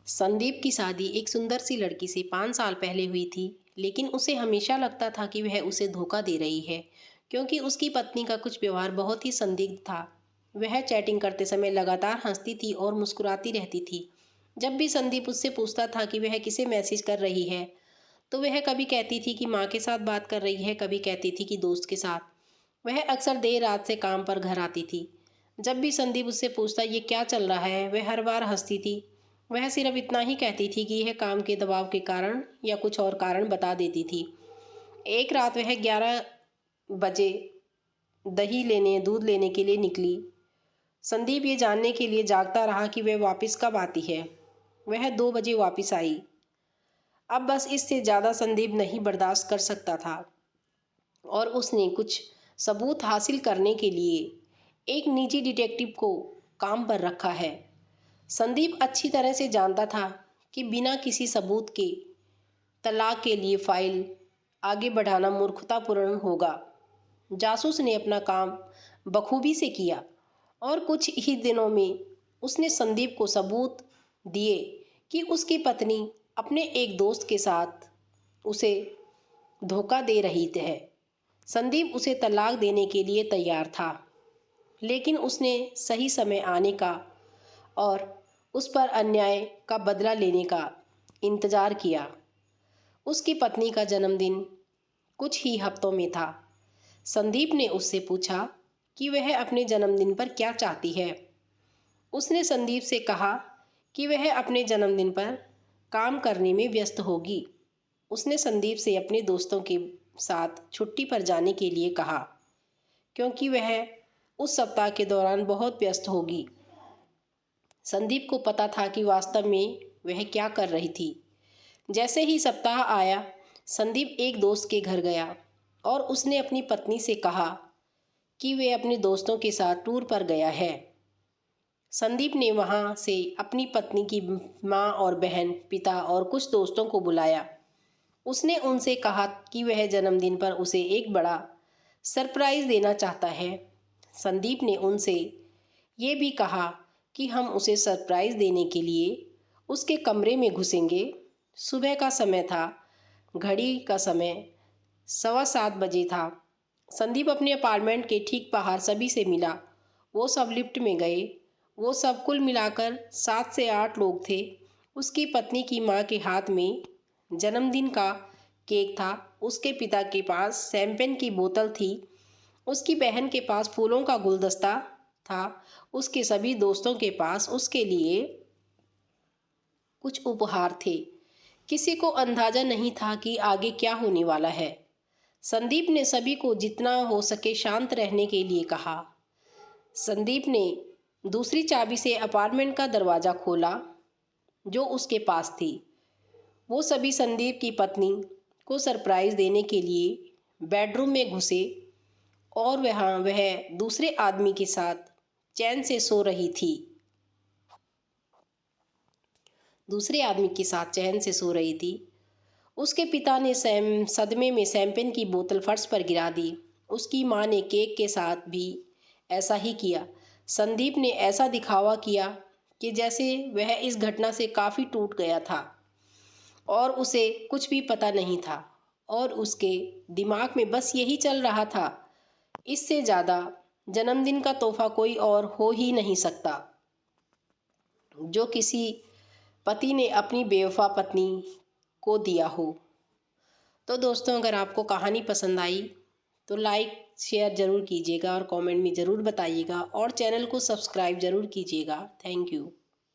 संदीप की शादी एक सुंदर सी लड़की से 5 साल पहले हुई थी, लेकिन उसे हमेशा लगता था कि वह उसे धोखा दे रही है, क्योंकि उसकी पत्नी का कुछ व्यवहार बहुत ही संदिग्ध था। वह चैटिंग करते समय लगातार हंसती थी और मुस्कुराती रहती थी। जब भी संदीप उससे पूछता था कि वह किसे मैसेज कर रही है, तो वह कभी कहती थी कि माँ के साथ बात कर रही है, कभी कहती थी कि दोस्त के साथ। वह अक्सर देर रात से काम पर घर आती थी। जब भी संदीप उससे पूछता ये क्या चल रहा है, वह हर बार हंसती थी। वह सिर्फ इतना ही कहती थी कि यह काम के दबाव के कारण या कुछ और कारण बता देती थी। एक रात वह 11 बजे दूध लेने के लिए निकली। संदीप ये जानने के लिए जागता रहा कि वह वापस कब आती है। वह 2 बजे वापस आई। अब बस इससे ज़्यादा संदीप नहीं बर्दाश्त कर सकता था और उसने कुछ सबूत हासिल करने के लिए एक निजी डिटेक्टिव को काम पर रखा है। संदीप अच्छी तरह से जानता था कि बिना किसी सबूत के तलाक के लिए फाइल आगे बढ़ाना मूर्खतापूर्ण होगा। जासूस ने अपना काम बखूबी से किया और कुछ ही दिनों में उसने संदीप को सबूत दिए कि उसकी पत्नी अपने एक दोस्त के साथ उसे धोखा दे रही है। संदीप उसे तलाक देने के लिए तैयार था, लेकिन उसने सही समय आने का और उस पर अन्याय का बदला लेने का इंतज़ार किया। उसकी पत्नी का जन्मदिन कुछ ही हफ्तों में था। संदीप ने उससे पूछा कि वह अपने जन्मदिन पर क्या चाहती है। उसने संदीप से कहा कि वह अपने जन्मदिन पर काम करने में व्यस्त होगी। उसने संदीप से अपने दोस्तों के साथ छुट्टी पर जाने के लिए कहा, क्योंकि वह उस सप्ताह के दौरान बहुत व्यस्त होगी। संदीप को पता था कि वास्तव में वह क्या कर रही थी। जैसे ही सप्ताह आया, संदीप एक दोस्त के घर गया और उसने अपनी पत्नी से कहा कि वे अपने दोस्तों के साथ टूर पर गया है। संदीप ने वहां से अपनी पत्नी की माँ और बहन, पिता और कुछ दोस्तों को बुलाया। उसने उनसे कहा कि वह जन्मदिन पर उसे एक बड़ा सरप्राइज़ देना चाहता है। संदीप ने उनसे ये भी कहा कि हम उसे सरप्राइज़ देने के लिए उसके कमरे में घुसेंगे। सुबह का समय था। घड़ी का समय 7:15 था। संदीप अपने अपार्टमेंट के ठीक बाहर सभी से मिला। वो सब लिफ्ट में गए। वो सब कुल मिलाकर 7 से 8 लोग थे। उसकी पत्नी की माँ के हाथ में जन्मदिन का केक था। उसके पिता के पास शैंपेन की बोतल थी। उसकी बहन के पास फूलों का गुलदस्ता था। उसके सभी दोस्तों के पास उसके लिए कुछ उपहार थे। किसी को अंदाजा नहीं था कि आगे क्या होने वाला है। संदीप ने सभी को जितना हो सके शांत रहने के लिए कहा। संदीप ने दूसरी चाबी से अपार्टमेंट का दरवाज़ा खोला जो उसके पास थी। वो सभी संदीप की पत्नी को सरप्राइज़ देने के लिए बेडरूम में घुसे और वह दूसरे आदमी के साथ चैन से सो रही थी। उसके पिता ने सदमे में शैंपेन की बोतल फर्श पर गिरा दी। उसकी माँ ने केक के साथ भी ऐसा ही किया। संदीप ने ऐसा दिखावा किया कि जैसे वह इस घटना से काफ़ी टूट गया था और उसे कुछ भी पता नहीं था और उसके दिमाग में बस यही चल रहा था, इससे ज़्यादा जन्मदिन का तोहफा कोई और हो ही नहीं सकता जो किसी पति ने अपनी बेवफा पत्नी को दिया हो। तो दोस्तों, अगर आपको कहानी पसंद आई तो लाइक शेयर ज़रूर कीजिएगा और कमेंट में ज़रूर बताइएगा और चैनल को सब्सक्राइब ज़रूर कीजिएगा। Thank you.